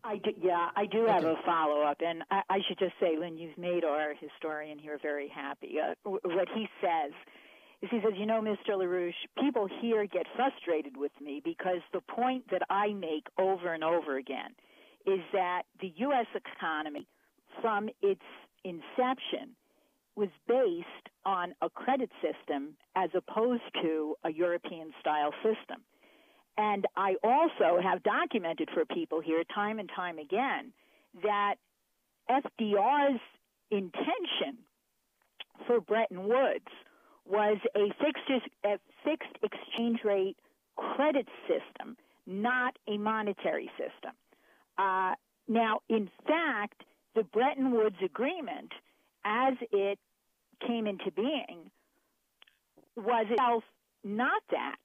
I do have a follow-up, and I should just say, Lynn, you've made our historian here very happy. What he says is, he says, you know, Mr. LaRouche, people here get frustrated with me because the point that I make over and over again is that the U.S. economy, from its inception, was based on a credit system as opposed to a European-style system. And I also have documented for people here time and time again that FDR's intention for Bretton Woods was a fixed exchange rate credit system, not a monetary system. Now, in fact, the Bretton Woods Agreement, as it came into being, was itself not that,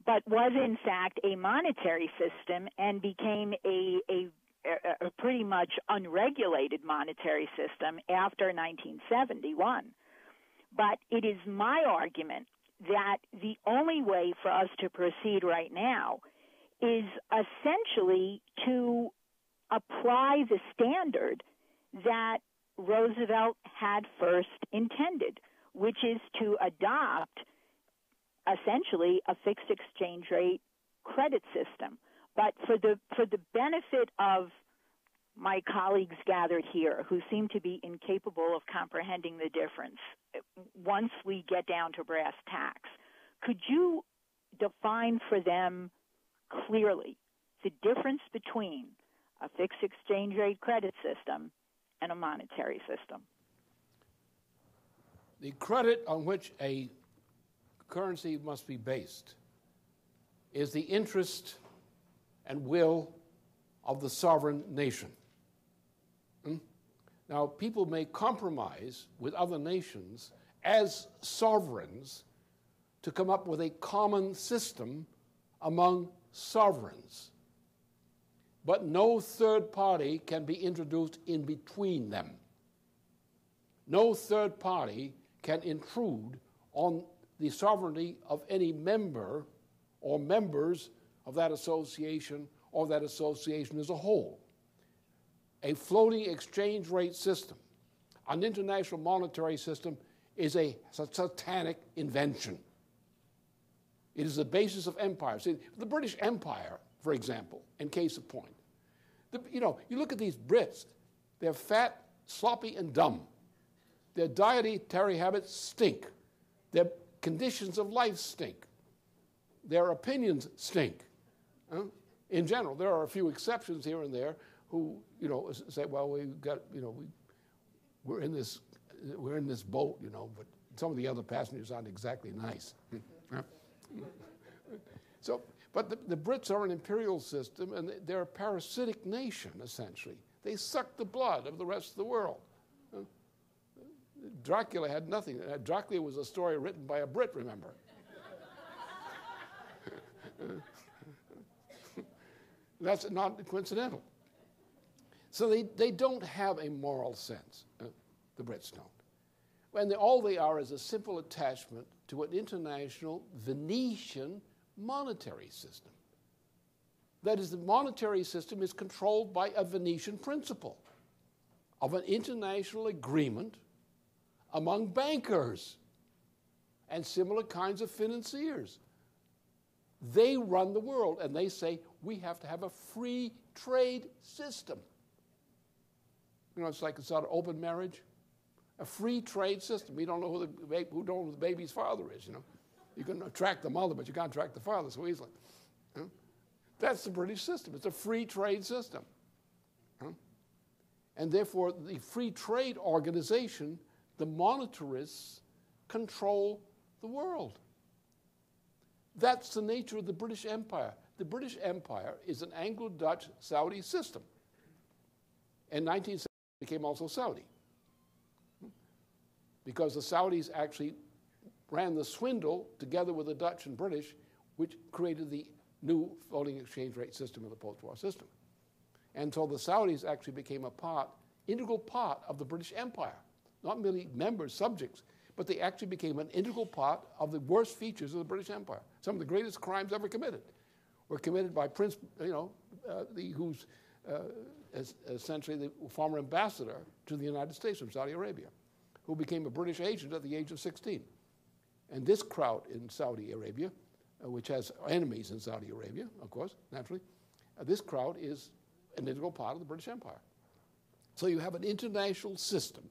but was in fact a monetary system and became a pretty much unregulated monetary system after 1971. But it is my argument that the only way for us to proceed right now is essentially to apply the standard that Roosevelt had first intended, which is to adopt essentially a fixed exchange rate credit system. But for the benefit of my colleagues gathered here, who seem to be incapable of comprehending the difference, once we get down to brass tacks, could you define for them clearly the difference between a fixed exchange rate credit system and a monetary system? The credit on which a currency must be based is the interest and will of the sovereign nation. Now, people may compromise with other nations as sovereigns to come up with a common system among sovereigns, but no third party can be introduced in between them. No third party can intrude on the sovereignty of any member or members of that association or that association as a whole. A floating exchange rate system, an international monetary system, is a satanic invention. It is the basis of empire. See, the British Empire, for example, in case of point. You look at these Brits, they're fat, sloppy, and dumb. Their dietary habits stink. Their conditions of life stink. Their opinions stink. In general, there are a few exceptions here and there who, say, well, we're in this boat, but some of the other passengers aren't exactly nice. But the Brits are an imperial system, and they're a parasitic nation, essentially. They suck the blood of the rest of the world. Dracula had nothing. Dracula was a story written by a Brit, remember? That's not coincidental. So they don't have a moral sense. The Brits don't. And all they are is a simple attachment to an international Venetian monetary system. That is, the monetary system is controlled by a Venetian principle of an international agreement among bankers and similar kinds of financiers. They run the world, and they say, we have to have a free trade system. It's like it's not an open marriage. A free trade system. We don't know who the baby's father is, You can track the mother, but you can't track the father so easily. That's the British system. It's a free trade system. And therefore, the free trade organization, the monetarists, control the world. That's the nature of the British Empire. The British Empire is an Anglo-Dutch Saudi system. In 1970, it became also Saudi. Because the Saudis actually ran the swindle together with the Dutch and British, which created the new floating exchange rate system of the post-war system. And so the Saudis actually became integral part of the British Empire. Not merely members, subjects, but they actually became an integral part of the worst features of the British Empire. Some of the greatest crimes ever committed were committed by Prince, who's essentially the former ambassador to the United States from Saudi Arabia, who became a British agent at the age of 16. And this crowd in Saudi Arabia, which has enemies in Saudi Arabia, of course, naturally, this crowd is an integral part of the British Empire. So you have an international system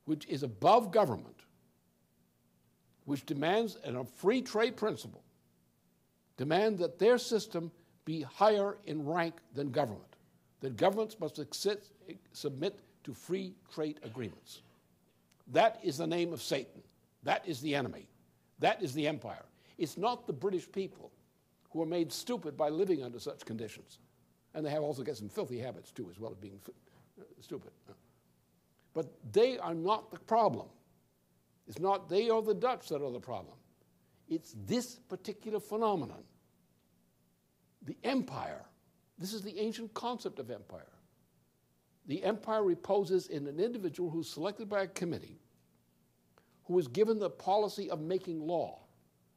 which is above government, which demands, and a free trade principle, demand that their system be higher in rank than government, that governments must submit to free trade agreements. That is the name of Satan. That is the enemy. That is the empire. It's not the British people who are made stupid by living under such conditions. And they have also got some filthy habits, too, as well as being stupid. But they are not the problem. It's not they or the Dutch that are the problem. It's this particular phenomenon. The empire. This is the ancient concept of empire. The empire reposes in an individual who's selected by a committee, who is given the policy of making law.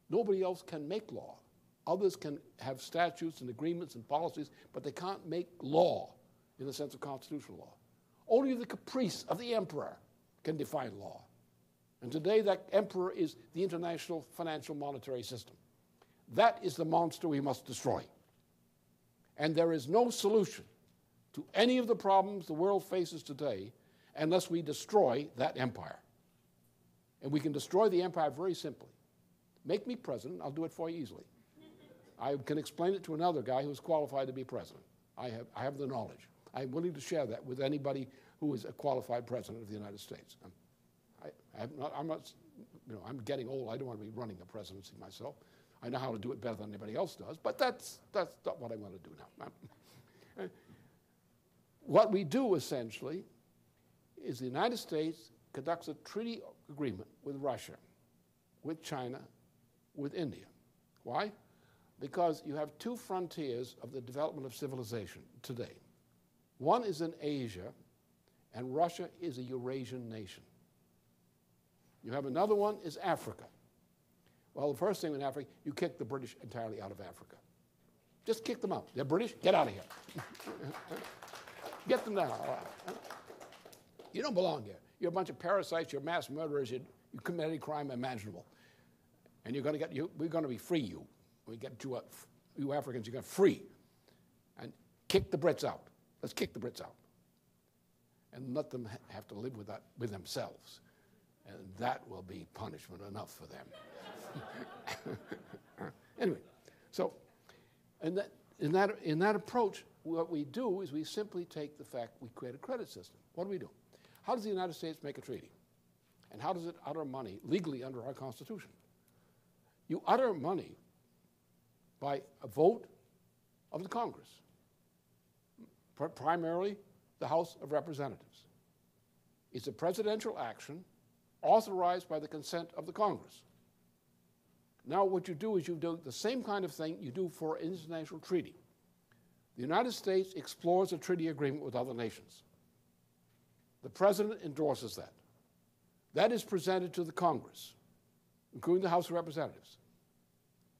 Nobody else can make law. Others can have statutes and agreements and policies, but they can't make law in the sense of constitutional law. Only the caprice of the emperor can define law. And today that emperor is the international financial monetary system. That is the monster we must destroy. And there is no solution to any of the problems the world faces today unless we destroy that empire. And we can destroy the empire very simply. Make me president, I'll do it for you easily. I can explain it to another guy who's qualified to be president. I have the knowledge. I'm willing to share that with anybody who is a qualified president of the United States. I'm getting old. I don't want to be running the presidency myself. I know how to do it better than anybody else does, but that's not what I want to do now. What we do essentially is the United States conducts a treaty agreement with Russia, with China, with India. Why? Because you have two frontiers of the development of civilization today. One is in Asia, and Russia is a Eurasian nation. You have another one is Africa. Well, the first thing in Africa, you kick the British entirely out of Africa. Just kick them out. They're British, get out of here. Get them down. You don't belong here. You're a bunch of parasites, you're mass murderers, you commit any crime imaginable. And we're going to be free you. We get you Africans, you're going to free. And kick the Brits out. Let's kick the Brits out. And let them have to live with that with themselves. And that will be punishment enough for them. Anyway, so in that approach, what we do is we simply take the fact we create a credit system. What do we do? How does the United States make a treaty? And how does it utter money legally under our Constitution? You utter money by a vote of the Congress, primarily the House of Representatives. It's a presidential action authorized by the consent of the Congress. Now what you do is you do the same kind of thing you do for an international treaty. The United States explores a treaty agreement with other nations. The president endorses that. That is presented to the Congress, including the House of Representatives.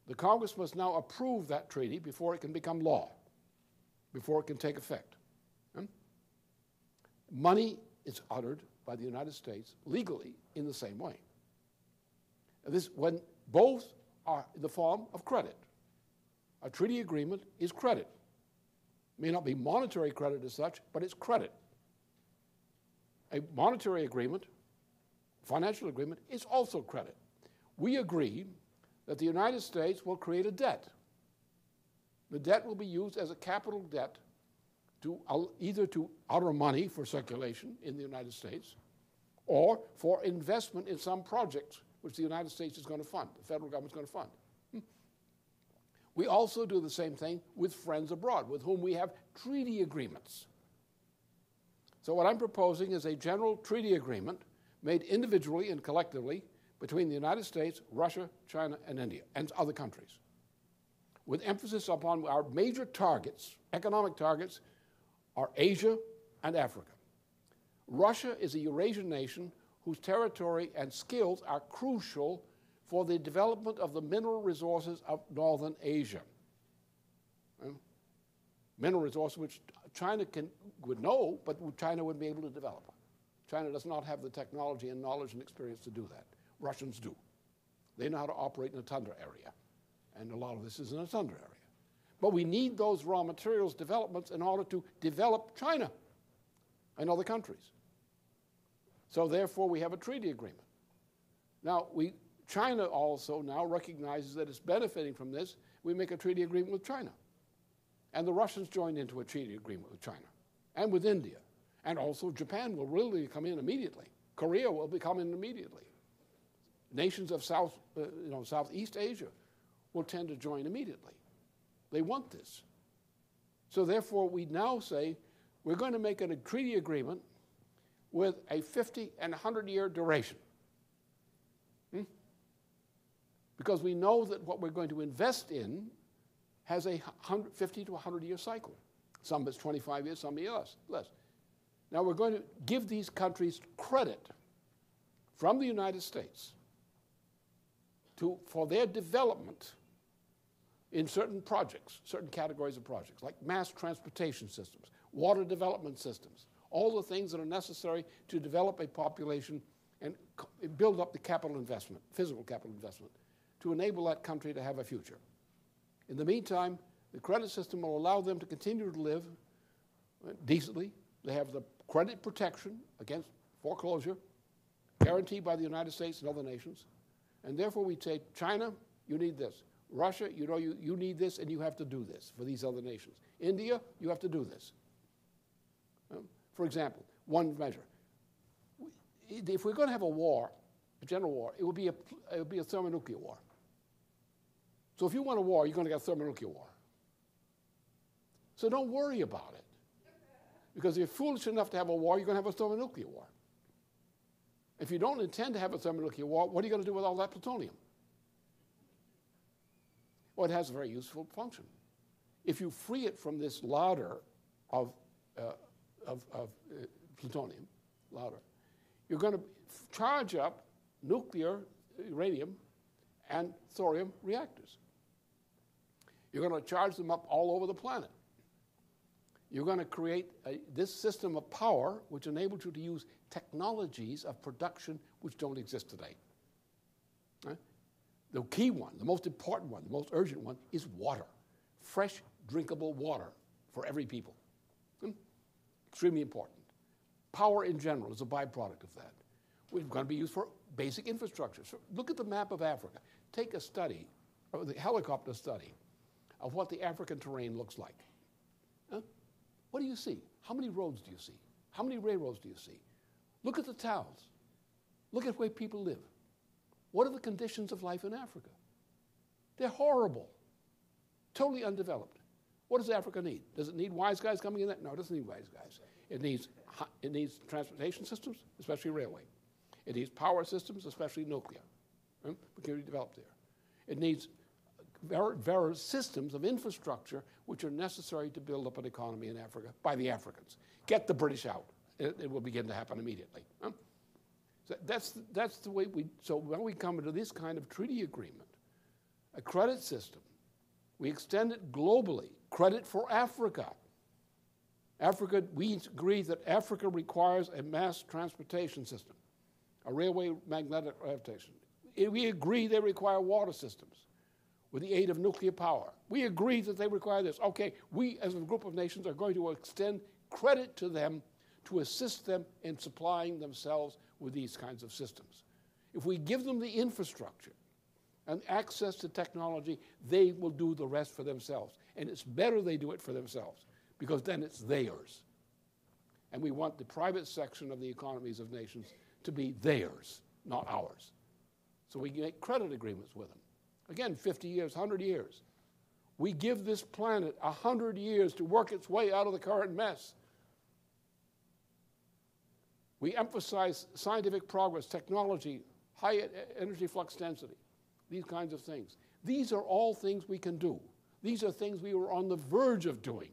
The Congress must now approve that treaty before it can become law, before it can take effect. Money is uttered by the United States legally in the same way. When both are in the form of credit. A treaty agreement is credit. It may not be monetary credit as such, but it's credit. A monetary agreement, financial agreement, is also credit. We agree that the United States will create a debt. The debt will be used as a capital debt either to utter money for circulation in the United States or for investment in some projects which the United States is going to fund, the federal government is going to fund. We also do the same thing with friends abroad, with whom we have treaty agreements. So what I'm proposing is a general treaty agreement made individually and collectively between the United States, Russia, China, and India, and other countries, with emphasis upon our major targets, economic targets, are Asia and Africa. Russia is a Eurasian nation whose territory and skills are crucial for the development of the mineral resources of northern Asia. mineral resources which China would know, but China wouldn't be able to develop. China does not have the technology and knowledge and experience to do that. Russians do. They know how to operate in a tundra area, and a lot of this is in a tundra area. But we need those raw materials developments in order to develop China and other countries. So therefore, we have a treaty agreement. Now, China also now recognizes that it's benefiting from this. We make a treaty agreement with China. And the Russians joined into a treaty agreement with China and with India. And also Japan will really come in immediately. Korea will be coming in immediately. Nations of Southeast Asia will tend to join immediately. They want this. So therefore, we now say we're going to make a treaty agreement with a 50 and 100-year duration. Because we know that what we're going to invest in has a 50 to 100-year cycle. Some of it's 25 years, some less. Now we're going to give these countries credit from the United States for their development in certain projects, certain categories of projects, like mass transportation systems, water development systems, all the things that are necessary to develop a population and build up the capital investment, physical capital investment, to enable that country to have a future. In the meantime, the credit system will allow them to continue to live decently. They have the credit protection against foreclosure, guaranteed by the United States and other nations. And therefore we say, China, you need this. Russia, you need this, and you have to do this for these other nations. India, you have to do this. For example, one measure. If we're going to have a war, a general war, it would be a thermonuclear war. So if you want a war, you're going to get a thermonuclear war. So don't worry about it. Because if you're foolish enough to have a war, you're going to have a thermonuclear war. If you don't intend to have a thermonuclear war, what are you going to do with all that plutonium? Well, it has a very useful function. If you free it from this ladder of plutonium, you're going to charge up nuclear uranium and thorium reactors. You're going to charge them up all over the planet. You're going to create this system of power which enables you to use technologies of production which don't exist today. Right? The key one, the most important one, the most urgent one is water. Fresh, drinkable water for every people. Extremely important. Power in general is a byproduct of that. We're going to be used for basic infrastructure. So look at the map of Africa. Take a study, or the helicopter study, of what the African terrain looks like. What do you see? How many roads do you see? How many railroads do you see? Look at the towns. Look at where people live. What are the conditions of life in Africa? They're horrible. Totally undeveloped. What does Africa need? Does it need wise guys coming in there? No, it doesn't need wise guys. It needs transportation systems, especially railway. It needs power systems, especially nuclear. Can be developed there. It needs various systems of infrastructure which are necessary to build up an economy in Africa by the Africans. Get the British out. It will begin to happen immediately. So that's the way so when we come into this kind of treaty agreement, a credit system, we extend it globally. Credit for Africa. Africa, we agree that Africa requires a mass transportation system, a railway magnetic levitation. We agree they require water systems with the aid of nuclear power. We agree that they require this. Okay, we as a group of nations are going to extend credit to them to assist them in supplying themselves with these kinds of systems. If we give them the infrastructure and access to technology, they will do the rest for themselves. And it's better they do it for themselves, because then it's theirs. And we want the private section of the economies of nations to be theirs, not ours. So we make credit agreements with them. Again, 50 years, 100 years. We give this planet 100 years to work its way out of the current mess. We emphasize scientific progress, technology, high energy flux density, these kinds of things. These are all things we can do. These are things we were on the verge of doing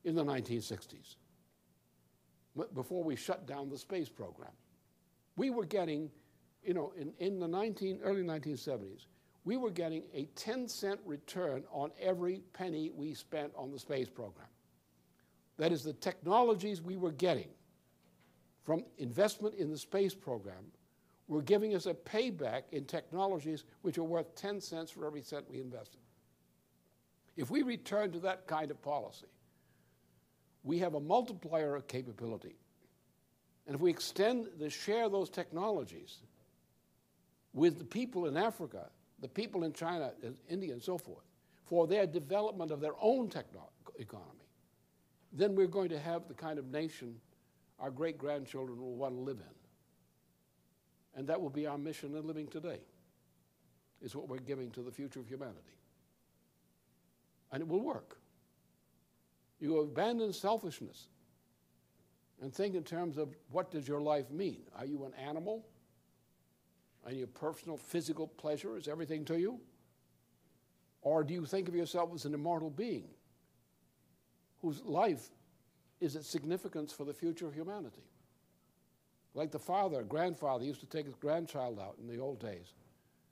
in the 1960s, before we shut down the space program. We were getting, in the early 1970s, we were getting a 10-cent return on every penny we spent on the space program. That is, the technologies we were getting from investment in the space program were giving us a payback in technologies which are worth 10 cents for every cent we invested. If we return to that kind of policy, we have a multiplier of capability. And if we share those technologies with the people in Africa, the people in China, India, and so forth, for their development of their own economy, then we're going to have the kind of nation our great-grandchildren will want to live in. And that will be our mission in living today, is what we're giving to the future of humanity. And it will work. You abandon selfishness and think in terms of what does your life mean? Are you an animal? And your personal physical pleasure is everything to you? Or do you think of yourself as an immortal being whose life is its significance for the future of humanity? Like the grandfather used to take his grandchild out in the old days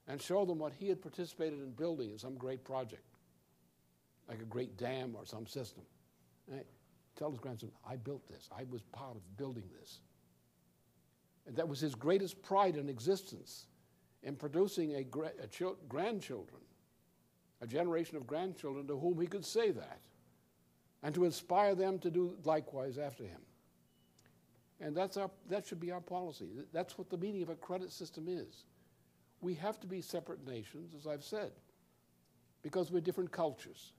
and show them what he had participated in building in some great project, like a great dam or some system. And tell his grandson, I built this. I was part of building this. And that was his greatest pride in existence, in producing grandchildren, a generation of grandchildren to whom he could say that, and to inspire them to do likewise after him. And that should be our policy. That's what the meaning of a credit system is. We have to be separate nations, as I've said, because we're different cultures,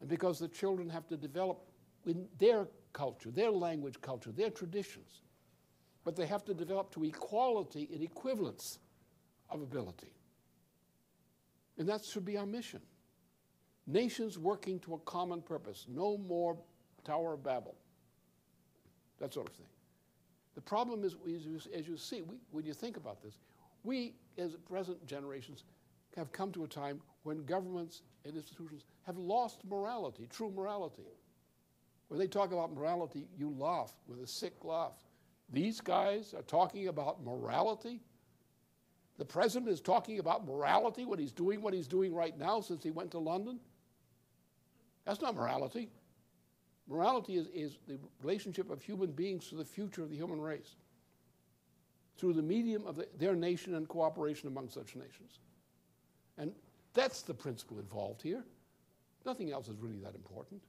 and because the children have to develop in their culture, their language culture, their traditions. But they have to develop to equality and equivalence of ability. And that should be our mission. Nations working to a common purpose. No more Tower of Babel. That sort of thing. The problem is, as you see, when you think about this, we, as present generations, have come to a time when governments and institutions have lost morality, true morality. When they talk about morality, you laugh with a sick laugh. These guys are talking about morality? The president is talking about morality when he's doing what he's doing right now since he went to London? That's not morality. Morality is the relationship of human beings to the future of the human race through the medium of their nation and cooperation among such nations. And that's the principle involved here. Nothing else is really that important.